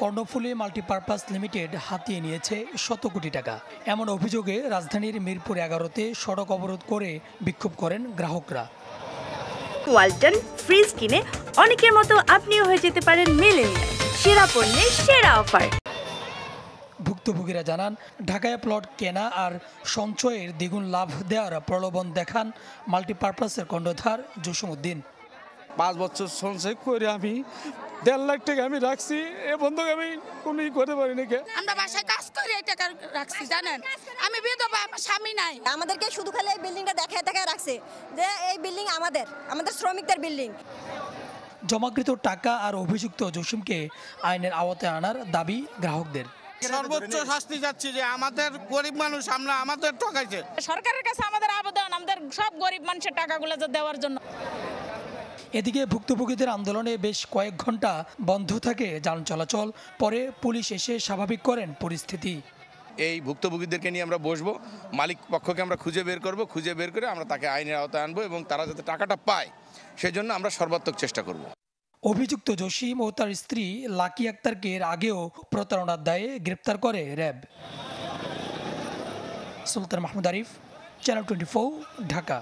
Karnaphuli multipurpose limited হাতিয়ে নিয়েছে শত কোটি টাকা। এমন অভিযোগে রাজধানীর মিরপুর 11-তে সড়ক অবরোধ করে বিক্ষোভ করেন গ্রাহকরা। ওয়ালটন ফ্রিজ কিনে অনেকের মতো আপনিও হয়ে যেতে পারেন মিলেনিয়াল। সেরা পণ্যের সেরা অফার। ভুক্তভোগীরা জানান, ঢাকায় প্লট কেনা আর সঞ্চয়ের দ্বিগুণ লাভ দেওয়ার প্রলোভন দেখান মাল্টিপারপাসের কর্ণধার জসিমউদ্দিন। 5 বছর সঞ্চয় করে আমি 1.5 লাখ টাকা আমি রাখছি, এ বন্ধক আমি কোনোই করতে পারিনি। আমরা বাসায় কাজ করে এই টাকা রাখছি, জানেন আমি বিধবা, আমার স্বামী নাই। আমাদেরকে শুধু খালি এই বিল্ডিংটা দেখায় রাখছে যে এই বিল্ডিং আমাদের শ্রমিকদের বিল্ডিং। জমাকৃত টাকা আর অভিযুক্ত জসিমকে আইনের আওতায় আনার দাবি গ্রাহকদের। সর্বোচ্চ শাস্তি যাচ্ছে যে আমাদের গরিব মানুষ, আমরা আমাদের ঠকাইছে। সরকারের কাছে আমাদের আবেদন, আমাদের সব গরিব মানুষের টাকাগুলো দেওয়ার জন্য। এদিকে ভুক্তভোগীদের আন্দোলনে বেশ কয়েক ঘন্টা বন্ধ থাকে যান চলাচল। পরে পুলিশ এসে স্বাভাবিক করেন পরিস্থিতি। এই ভুক্তভোগীদেরকে নিয়ে আমরা বসবো, মালিক পক্ষকে আমরা খুঁজে বের করব, খুঁজে বের করে আমরা তাকে আইনের আওতায় আনবো এবং তারা যাতে টাকাটা পায় সেজন্য আমরা সর্বাত্মক চেষ্টা করব। অভিযুক্ত জসিম ও তার স্ত্রী লাকি আক্তারকে এর আগেও প্রতারণার দায়ে গ্রেপ্তার করে র্যাব। সুলতান মাহমুদ আরিফ, চ্যানেল 24, ঢাকা।